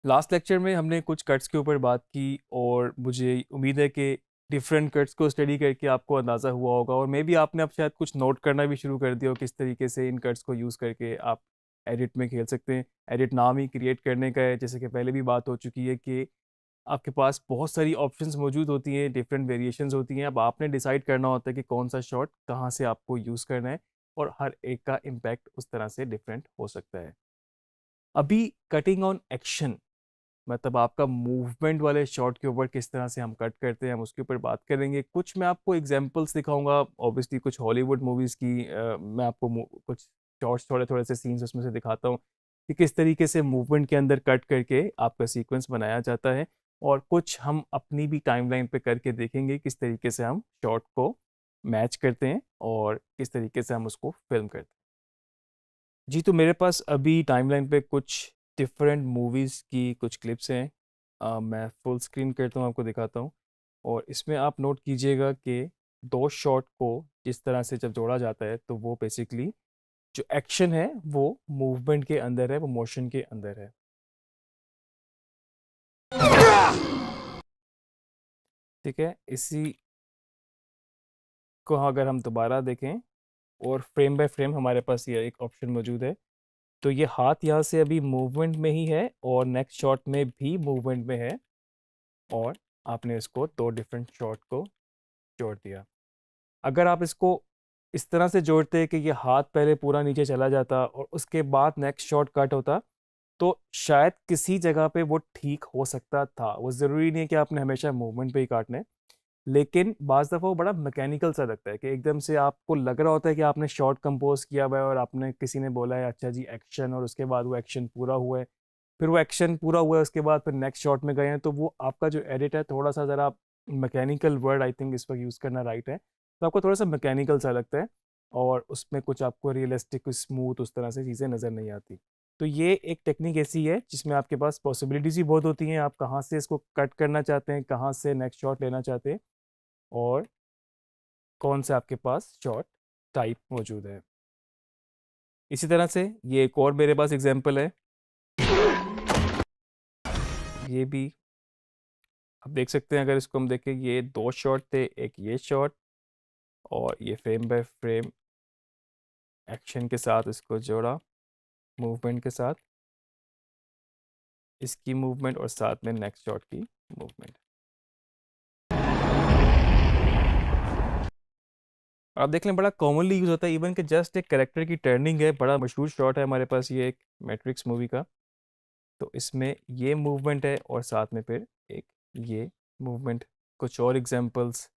Last lecture में हमने कुछ कट्स के ऊपर बात की और मुझे उम्मीद है कि डिफरेंट कट्स को स्टडी करके आपको अंदाज़ा हुआ होगा और मे बी आपने अब शायद कुछ नोट करना भी शुरू कर दिया हो किस तरीके से इन कट्स को यूज़ करके आप एडिट में खेल सकते हैं। एडिट नाम ही क्रिएट करने का है, जैसे कि पहले भी बात हो चुकी है कि आपके पास बहुत सारी ऑप्शंस मौजूद होती हैं, डिफरेंट वेरिएशंस होती हैं। अब आपने डिसाइड करना होता है कि कौन सा शॉट कहाँ से आपको यूज़ करना है और हर एक का इम्पैक्ट उस तरह से डिफरेंट हो सकता है। अभी कटिंग ऑन एक्शन मतलब आपका मूवमेंट वाले शॉट के ऊपर किस तरह से हम कट करते हैं, हम उसके ऊपर बात करेंगे। कुछ मैं आपको एग्जांपल्स दिखाऊंगा, ऑब्वियसली कुछ हॉलीवुड मूवीज़ की मैं आपको कुछ शॉर्ट्स थोड़े थोड़े से सीन्स उसमें से दिखाता हूँ कि किस तरीके से मूवमेंट के अंदर कट करके आपका सीक्वेंस बनाया जाता है। और कुछ हम अपनी भी टाइमलाइन पे करके देखेंगे किस तरीके से हम शॉट को मैच करते हैं और किस तरीके से हम उसको फिल्म करते हैं। जी, तो मेरे पास अभी टाइमलाइन पे कुछ डिफरेंट मूवीज़ की कुछ क्लिप्स हैं। मैं फुल स्क्रीन करता हूँ, आपको दिखाता हूँ और इसमें आप नोट कीजिएगा कि 2 शॉट को जिस तरह से जब जोड़ा जाता है, तो वो बेसिकली जो एक्शन है, वो मूवमेंट के अंदर है, वो मोशन के अंदर है। ठीक है? इसी को अगर हम दोबारा देखें और फ्रेम बाय फ्रेम हमारे पास ये एक ऑप्शन मौजूद है। तो ये हाथ यहाँ से अभी मूवमेंट में ही है और नेक्स्ट शॉट में भी मूवमेंट में है और आपने इसको 2 डिफरेंट शॉट को जोड़ दिया। अगर आप इसको इस तरह से जोड़ते कि ये हाथ पहले पूरा नीचे चला जाता और उसके बाद नेक्स्ट शॉट कट होता, तो शायद किसी जगह पे वो ठीक हो सकता था। वो ज़रूरी नहीं है कि आपने हमेशा मूवमेंट पे ही काटना है, लेकिन बाज़ दफ़ा वो बड़ा मैकेनिकल सा लगता है कि एकदम से आपको लग रहा होता है कि आपने शॉट कंपोज़ किया हुआ है और आपने किसी ने बोला है अच्छा जी एक्शन, और उसके बाद वो एक्शन पूरा हुआ है। फिर वो एक्शन पूरा हुआ है, उसके बाद फिर नेक्स्ट शॉट में गए हैं, तो वो आपका जो एडिट है थोड़ा-सा ज़रा मैकेनिकल वर्ड आई थिंक इस वक़्त यूज़ करना राइट है। तो आपको थोड़ा-सा मैकेनिकल सा लगता है और उसमें कुछ आपको रियलिस्टिक, स्मूथ उस तरह से चीज़ें नज़र नहीं आती। तो ये एक टेक्निक ऐसी है जिसमें आपके पास पॉसिबिलिटीज़ ही बहुत होती हैं, आप कहाँ से इसको कट करना चाहते हैं, कहाँ से नेक्स्ट शॉट लेना चाहते हैं और कौन सा आपके पास शॉट टाइप मौजूद है। इसी तरह से ये एक और मेरे पास एग्ज़ाम्पल है। ये भी आप देख सकते हैं, अगर इसको हम देखें, ये 2 शॉट थे, एक ये शॉट और ये फ्रेम बाय फ्रेम एक्शन के साथ इसको जोड़ा, मूवमेंट के साथ, इसकी मूवमेंट और साथ में नेक्स्ट शॉट की मूवमेंट। आप देख लें, बड़ा कॉमनली यूज़ होता है, इवन कि जस्ट एक कैरेक्टर की टर्निंग है, बड़ा मशहूर शॉट है हमारे पास ये एक मैट्रिक्स मूवी का। तो इसमें ये मूवमेंट है और साथ में फिर एक ये मूवमेंट। कुछ और एग्जांपल्स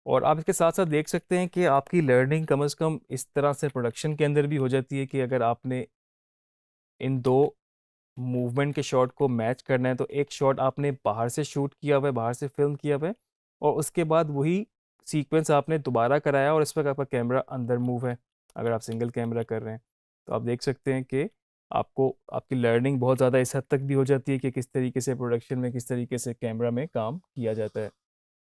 और आप इसके साथ साथ देख सकते हैं कि आपकी लर्निंग कम से कम इस तरह से प्रोडक्शन के अंदर भी हो जाती है कि अगर आपने इन 2 मूवमेंट के शॉट को मैच करना है, तो एक शॉट आपने बाहर से शूट किया हुआ है, बाहर से फिल्म किया हुआ है और उसके बाद वही सीक्वेंस आपने दोबारा कराया और इस वक्त आपका कैमरा अंदर मूव है, अगर आप सिंगल कैमरा कर रहे हैं। तो आप देख सकते हैं कि आपको आपकी लर्निंग बहुत ज़्यादा इस हद तक भी हो जाती है कि किस तरीके से प्रोडक्शन में, किस तरीके से कैमरा में काम किया जाता है।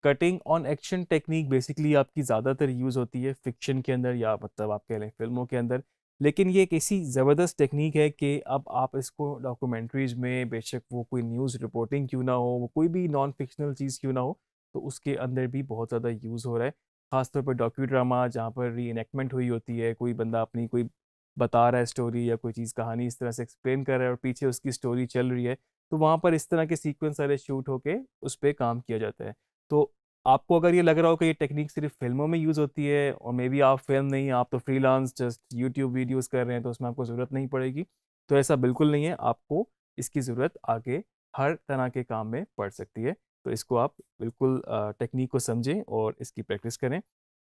Cutting on action technique basically आपकी ज़्यादातर यूज़ होती है फिक्शन के अंदर, या मतलब आप कह लें फिल्मों के अंदर। लेकिन ये एक ऐसी ज़बरदस्त टेक्निक है कि अब आप इसको डॉक्यूमेंट्रीज़ में, बेशक वो कोई न्यूज़ रिपोर्टिंग क्यों ना हो, वो कोई भी नॉन फिक्शनल चीज़ क्यों ना हो, तो उसके अंदर भी बहुत ज़्यादा यूज़ हो रहा है। ख़ासतौर पर डॉक्यू ड्रामा जहाँ पर री-एनेक्टमेंट हुई होती है, कोई बंदा अपनी कोई बता रहा है स्टोरी या कोई चीज़ कहानी इस तरह से एक्सप्लेन कर रहा है और पीछे उसकी स्टोरी चल रही है, तो वहाँ पर इस तरह के सीक्वेंस सारे शूट होके उस पे काम किया जाता है। तो आपको अगर ये लग रहा हो कि ये टेक्निक सिर्फ फिल्मों में यूज़ होती है और मे बी आप फिल्म नहीं, आप तो फ्रीलांस जस्ट यूट्यूब वीडियोस कर रहे हैं, तो उसमें आपको ज़रूरत नहीं पड़ेगी, तो ऐसा बिल्कुल नहीं है। आपको इसकी ज़रूरत आगे हर तरह के काम में पड़ सकती है। तो इसको आप बिल्कुल टेक्निक को समझें और इसकी प्रैक्टिस करें।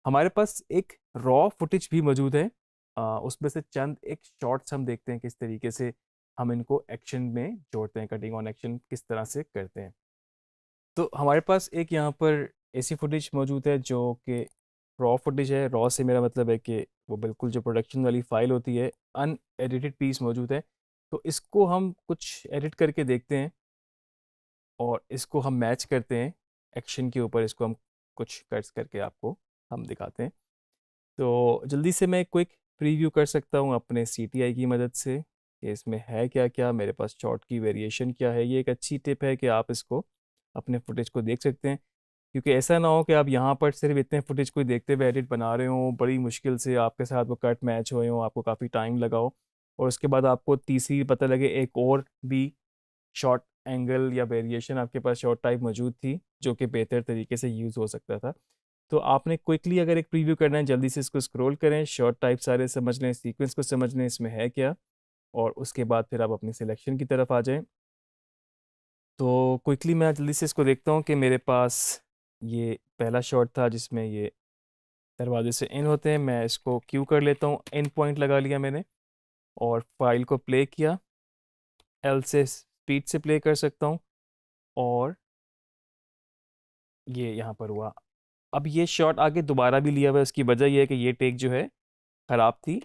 हमारे पास एक रॉ फुटेज भी मौजूद है, उसमें से चंद एक शॉर्ट्स हम देखते हैं किस तरीके से हम इनको एक्शन में जोड़ते हैं, कटिंग ऑन एक्शन किस तरह से करते हैं। तो हमारे पास एक यहाँ पर ऐसी फुटेज मौजूद है जो कि रॉ फुटेज है। रॉ से मेरा मतलब है कि वो बिल्कुल जो प्रोडक्शन वाली फाइल होती है, अनएडिटेड पीस मौजूद है। तो इसको हम कुछ एडिट करके देखते हैं और इसको हम मैच करते हैं एक्शन के ऊपर, इसको हम कुछ कट्स करके आपको हम दिखाते हैं। तो जल्दी से मैं क्विक प्रीव्यू कर सकता हूँ अपने CTI की मदद से। कि इसमें है क्या क्या, मेरे पास शॉट की वेरिएशन क्या है। ये एक अच्छी टिप है कि आप इसको अपने फुटेज को देख सकते हैं, क्योंकि ऐसा ना हो कि आप यहाँ पर सिर्फ इतने फुटेज को ही देखते हुए एडिट बना रहे हो, बड़ी मुश्किल से आपके साथ वो कट मैच हुए हो, आपको काफ़ी टाइम लगाओ, और उसके बाद आपको तीसरी पता लगे एक और भी शॉर्ट एंगल या वेरिएशन आपके पास शॉर्ट टाइप मौजूद थी जो कि बेहतर तरीके से यूज़ हो सकता था। तो आपने क्विकली अगर एक प्रीव्यू करना है, जल्दी से इसको स्क्रॉल करें, शॉर्ट टाइप सारे समझ लें, सीक्वेंस को समझ लें इसमें है क्या, और उसके बाद फिर आप अपनी सिलेक्शन की तरफ आ जाएं। तो क्विकली मैं जल्दी से इसको देखता हूँ कि मेरे पास ये पहला शॉट था जिसमें ये दरवाजे से इन होते हैं। मैं इसको क्यू कर लेता हूँ, इन पॉइंट लगा लिया मैंने और फाइल को प्ले किया। एल से स्पीड से प्ले कर सकता हूँ, और ये यहाँ पर हुआ। अब ये शॉट आगे दोबारा भी लिया हुआ है, उसकी वजह ये है कि ये टेक जो है ख़राब थी,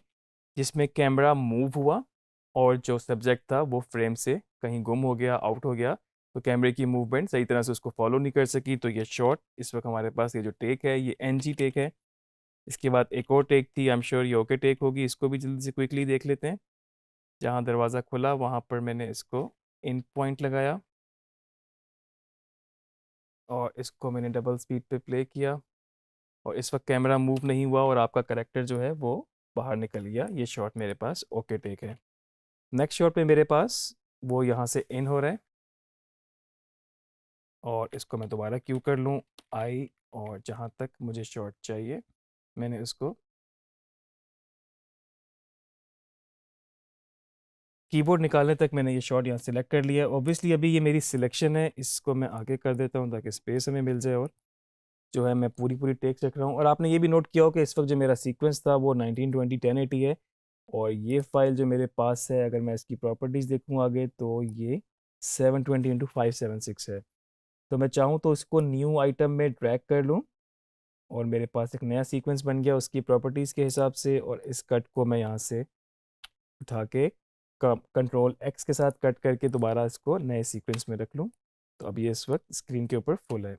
जिसमें कैमरा मूव हुआ और जो सब्जेक्ट था वो फ्रेम से कहीं गुम हो गया, आउट हो गया, तो कैमरे की मूवमेंट सही तरह से उसको फॉलो नहीं कर सकी। तो ये शॉट इस वक्त हमारे पास ये जो टेक है ये एनजी टेक है। इसके बाद एक और टेक थी, आई एम श्योर ये ओके टेक होगी, इसको भी जल्दी से क्विकली देख लेते हैं। जहाँ दरवाज़ा खुला वहाँ पर मैंने इसको इन पॉइंट लगाया और इसको मैंने डबल स्पीड पे प्ले किया, और इस वक्त कैमरा मूव नहीं हुआ और आपका करेक्टर जो है वो बाहर निकल गया। ये शॉट मेरे पास ओके टेक है। नेक्स्ट शॉट पे मेरे पास वो यहाँ से इन हो रहा है, और इसको मैं दोबारा क्यू कर लूँ आई, और जहाँ तक मुझे शॉट चाहिए मैंने उसको कीबोर्ड निकालने तक मैंने ये शॉट यहाँ सिलेक्ट कर लिया। ऑब्वियसली अभी ये मेरी सिलेक्शन है, इसको मैं आगे कर देता हूँ ताकि स्पेस हमें मिल जाए, और जो है मैं पूरी पूरी टेक रख रहा हूँ। और आपने ये भी नोट किया हो कि इस वक्त जो मेरा सीक्वेंस था वो 1920 1080 है, और ये फाइल जो मेरे पास है अगर मैं इसकी प्रॉपर्टीज़ देखूँ आगे तो ये 720x576 है। तो मैं चाहूँ तो इसको न्यू आइटम में ड्रैग कर लूँ, और मेरे पास एक नया सीक्वेंस बन गया उसकी प्रॉपर्टीज़ के हिसाब से, और इस कट को मैं यहाँ से उठा के कंट्रोल एक्स के साथ कट करके दोबारा इसको नए सीक्वेंस में रख लूँ। तो अब ये इस वक्त स्क्रीन के ऊपर फुल है।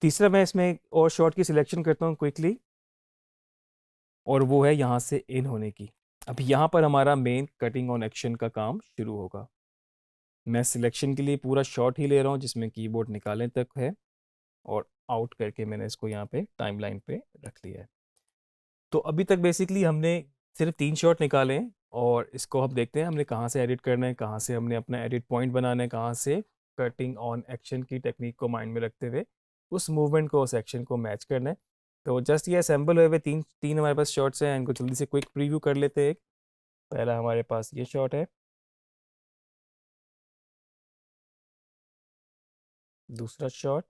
तीसरा मैं इसमें एक और शॉट की सिलेक्शन करता हूँ क्विकली, और वो है यहाँ से इन होने की। अब यहाँ पर हमारा मेन कटिंग ऑन एक्शन का काम शुरू होगा। मैं सिलेक्शन के लिए पूरा शॉट ही ले रहा हूँ जिसमें कीबोर्ड निकालने तक है, और आउट करके मैंने इसको यहाँ पे टाइमलाइन पे रख लिया है। तो अभी तक बेसिकली हमने सिर्फ 3 शॉट निकाले हैं, और इसको हम देखते हैं हमने कहाँ से एडिट करना है, कहाँ से हमने अपना एडिट पॉइंट बनाना है, कहाँ से कटिंग ऑन एक्शन की टेक्निक को माइंड में रखते हुए उस मूवमेंट को, उस एक्शन को मैच करना है। तो जस्ट ये असेंबल हुए हुए तीन तीन हमारे पास शॉट्स हैं, इनको जल्दी से क्विक प्रीव्यू कर लेते हैं। एक पहला हमारे पास ये शॉट है, दूसरा शॉट,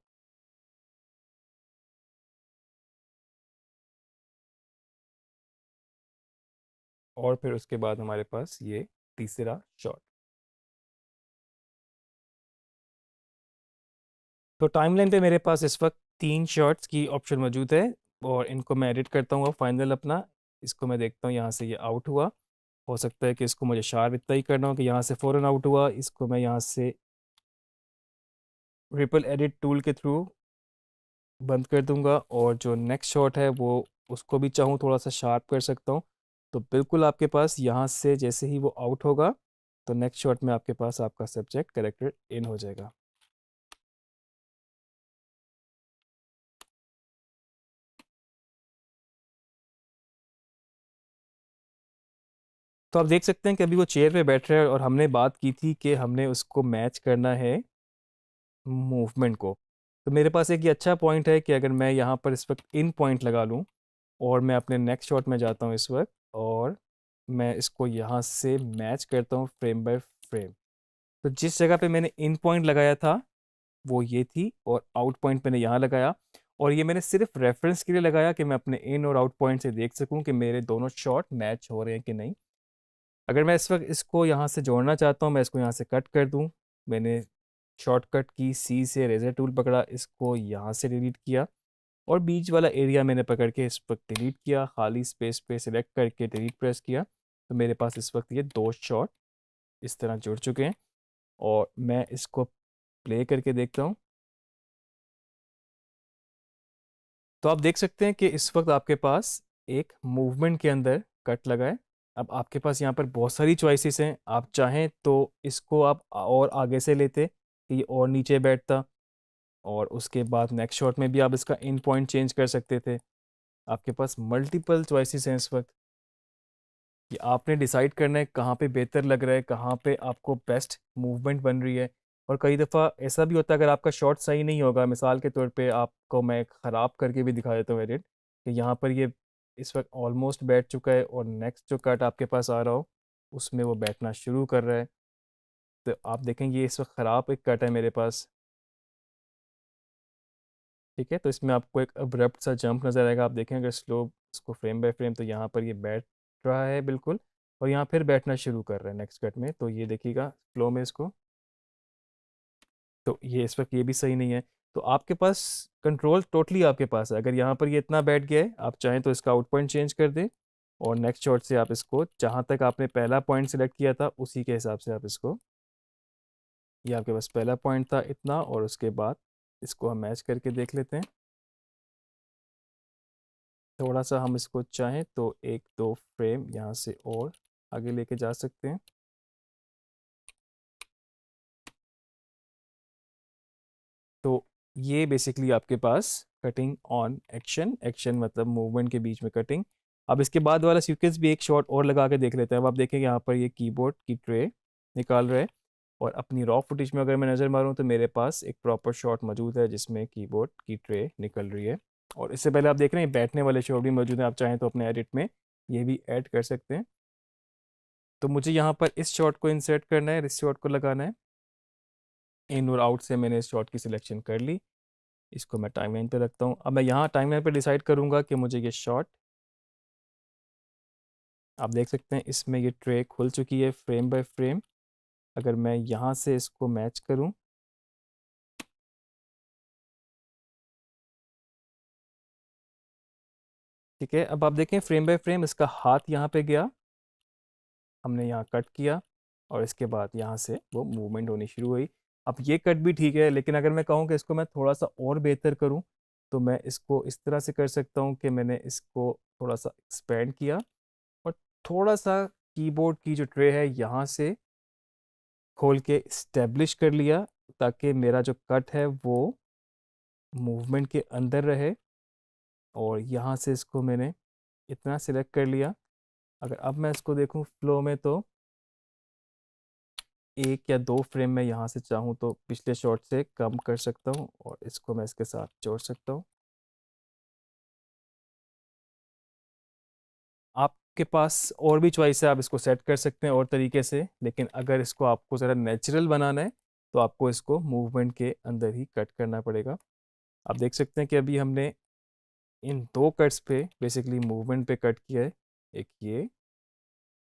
और फिर उसके बाद हमारे पास ये तीसरा शॉट। तो टाइमलाइन पे मेरे पास इस वक्त 3 शॉट्स की ऑप्शन मौजूद है, और इनको मैं एडिट करता हूँ फाइनल अपना। इसको मैं देखता हूँ यहाँ से ये आउट हुआ, हो सकता है कि इसको मुझे शार्प इतना ही करना हो कि यहाँ से फ़ौरन आउट हुआ। इसको मैं यहाँ से रिपल एडिट टूल के थ्रू बंद कर दूंगा, और जो नेक्स्ट शॉट है वो उसको भी चाहूँ थोड़ा सा शार्प कर सकता हूँ। तो बिल्कुल आपके पास यहाँ से जैसे ही वो आउट होगा तो नेक्स्ट शॉट में आपके पास आपका सब्जेक्ट करेक्टर इन हो जाएगा। तो आप देख सकते हैं कि अभी वो चेयर पे बैठ रहा है, और हमने बात की थी कि हमने उसको मैच करना है मूवमेंट को। तो मेरे पास एक ये अच्छा पॉइंट है कि अगर मैं यहाँ पर इस वक्त इन पॉइंट लगा लूँ, और मैं अपने नेक्स्ट शॉट में जाता हूँ इस वक्त, और मैं इसको यहाँ से मैच करता हूँ फ्रेम बाय फ्रेम। तो जिस जगह पे मैंने इन पॉइंट लगाया था वो ये थी, और आउट पॉइंट मैंने यहाँ लगाया, और ये मैंने सिर्फ रेफरेंस के लिए लगाया कि मैं अपने इन और आउट पॉइंट से देख सकूं कि मेरे दोनों शॉट मैच हो रहे हैं कि नहीं। अगर मैं इस वक्त इसको यहाँ से जोड़ना चाहता हूँ, मैं इसको यहाँ से कट कर दूँ। मैंने शॉर्टकट की सी से रेजर टूल पकड़ा, इसको यहाँ से डिलीट किया, और बीच वाला एरिया मैंने पकड़ के इस वक्त डिलीट किया, खाली स्पेस पे सिलेक्ट करके डिलीट प्रेस किया। तो मेरे पास इस वक्त ये 2 शॉट इस तरह जुड़ चुके हैं, और मैं इसको प्ले करके देखता हूँ। तो आप देख सकते हैं कि इस वक्त आपके पास एक मूवमेंट के अंदर कट लगा है, अब आपके पास यहाँ पर बहुत सारी चॉइसेस हैं, आप चाहें तो इसको आप और आगे से लेते कि ये और नीचे बैठता, और उसके बाद नेक्स्ट शॉट में भी आप इसका इन पॉइंट चेंज कर सकते थे। आपके पास मल्टीपल चॉइसेस हैं इस वक्त कि आपने डिसाइड करना है कहाँ पे बेहतर लग रहा है, कहाँ पे आपको बेस्ट मूवमेंट बन रही है। और कई दफ़ा ऐसा भी होता है, अगर आपका शॉट सही नहीं होगा, मिसाल के तौर पे आपको मैं ख़राब करके भी दिखा देता हूँ एडिट, कि यहाँ पर ये इस वक्त ऑलमोस्ट बैठ चुका है और नेक्स्ट जो कट आपके पास आ रहा हो उसमें वो बैठना शुरू कर रहा है। तो आप देखेंगे ये इस वक्त ख़राब एक कट है मेरे पास, ठीक है। तो इसमें आपको एक अब्रप्ट सा जंप नज़र आएगा, आप देखें अगर स्लो इसको फ्रेम बाय फ्रेम, तो यहाँ पर ये बैठ रहा है बिल्कुल, और यहाँ फिर बैठना शुरू कर रहा है नेक्स्ट कट में। तो ये देखिएगा फ्लो में इसको, तो ये इस वक्त ये भी सही नहीं है। तो आपके पास कंट्रोल टोटली आपके पास है। अगर यहाँ पर ये इतना बैठ गया है, आप चाहें तो इसका आउट पॉइंट चेंज कर दें, और नेक्स्ट शॉट से आप इसको जहाँ तक आपने पहला पॉइंट सेलेक्ट किया था उसी के हिसाब से आप इसको, ये आपके पास पहला पॉइंट था इतना, और उसके बाद इसको हम मैच करके देख लेते हैं। थोड़ा सा हम इसको चाहें तो एक दो फ्रेम यहाँ से और आगे लेके जा सकते हैं। तो ये बेसिकली आपके पास कटिंग ऑन एक्शन, एक्शन मतलब मूवमेंट के बीच में कटिंग। अब इसके बाद वाला सीक्वेंस भी एक शॉट और लगा के देख लेते हैं। अब आप देखेंगे यहाँ पर ये कीबोर्ड की ट्रे निकाल रहे हैं, और अपनी रॉ फुटेज में अगर मैं नज़र मारूँ तो मेरे पास एक प्रॉपर शॉट मौजूद है जिसमें कीबोर्ड की ट्रे निकल रही है। और इससे पहले आप देख रहे हैं बैठने वाले शॉट भी मौजूद हैं, आप चाहें तो अपने एडिट में ये भी ऐड कर सकते हैं। तो मुझे यहाँ पर इस शॉट को इंसर्ट करना है, इस शॉट को लगाना है। इन और आउट से मैंने इस शॉट की सिलेक्शन कर ली, इसको मैं टाइमलाइन पे रखता हूँ। अब मैं यहाँ टाइमलाइन पे डिसाइड करूँगा कि मुझे ये शॉट, आप देख सकते हैं इसमें ये ट्रे खुल चुकी है फ्रेम बाय फ्रेम। अगर मैं यहाँ से इसको मैच करूँ, ठीक है। अब आप देखें फ्रेम बाय फ्रेम इसका हाथ यहाँ पे गया, हमने यहाँ कट किया, और इसके बाद यहाँ से वो मूवमेंट होनी शुरू हुई। अब ये कट भी ठीक है, लेकिन अगर मैं कहूँ कि इसको मैं थोड़ा सा और बेहतर करूँ, तो मैं इसको इस तरह से कर सकता हूँ कि मैंने इसको थोड़ा सा एक्सपेंड किया, और थोड़ा सा कीबोर्ड की जो ट्रे है यहाँ से खोल के इस्टेब्लिश कर लिया, ताकि मेरा जो कट है वो मूवमेंट के अंदर रहे। और यहाँ से इसको मैंने इतना सिलेक्ट कर लिया। अगर अब मैं इसको देखूँ फ्लो में, तो एक या दो फ्रेम में यहाँ से चाहूँ तो पिछले शॉट से कम कर सकता हूँ, और इसको मैं इसके साथ जोड़ सकता हूँ। आपके पास और भी चॉइस है, आप इसको सेट कर सकते हैं और तरीके से, लेकिन अगर इसको आपको ज़रा नेचुरल बनाना है तो आपको इसको मूवमेंट के अंदर ही कट करना पड़ेगा। आप देख सकते हैं कि अभी हमने इन दो कट्स पे बेसिकली मूवमेंट पे कट किया है, एक ये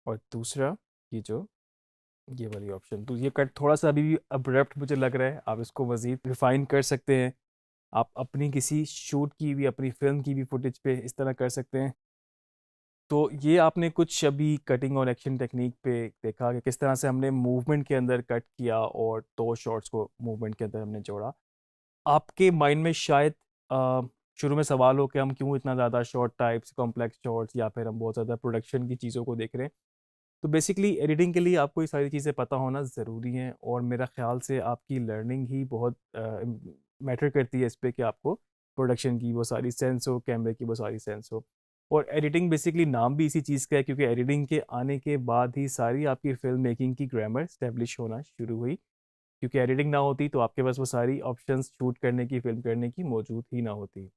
और दूसरा ये जो ये वाली ऑप्शन। तो ये कट थोड़ा सा अभी भी अब्रप्ट मुझे लग रहा है, आप इसको मज़ीद रिफाइन कर सकते हैं। आप अपनी किसी शूट की भी, अपनी फिल्म की भी फुटेज पे इस तरह कर सकते हैं। तो ये आपने कुछ अभी कटिंग और एक्शन टेक्निक पे देखा कि किस तरह से हमने मूवमेंट के अंदर कट किया और दो शॉट्स को मूवमेंट के अंदर हमने जोड़ा। आपके माइंड में शायद शुरू में सवाल हो कि हम क्यों इतना ज़्यादा शॉर्ट टाइप्स, कॉम्प्लेक्स शॉट्स, या फिर हम बहुत ज़्यादा प्रोडक्शन की चीज़ों को देख रहे हैं। तो बेसिकली एडिटिंग के लिए आपको ये सारी चीज़ें पता होना ज़रूरी हैं, और मेरा ख़्याल से आपकी लर्निंग ही बहुत मैटर करती है इस पे कि आपको प्रोडक्शन की वो सारी सेंस हो, कैमरे की वो सारी सेंस हो। और एडिटिंग बेसिकली नाम भी इसी चीज़ का है, क्योंकि एडिटिंग के आने के बाद ही सारी आपकी फ़िल्म मेकिंग की ग्रामर स्टैब्लिश होना शुरू हुई। क्योंकि एडिटिंग ना होती तो आपके पास वो सारी ऑप्शंस शूट करने की, फ़िल्म करने की मौजूद ही ना होती।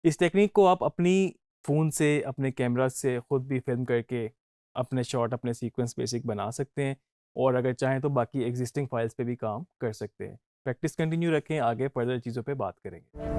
इस टेक्निक को आप अपनी फ़ोन से, अपने कैमरा से खुद भी फ़िल्म करके अपने शॉट, अपने सीक्वेंस बेसिक बना सकते हैं, और अगर चाहें तो बाकी एग्जिस्टिंग फाइल्स पे भी काम कर सकते हैं। प्रैक्टिस कंटिन्यू रखें, आगे फर्दर चीज़ों पे बात करेंगे।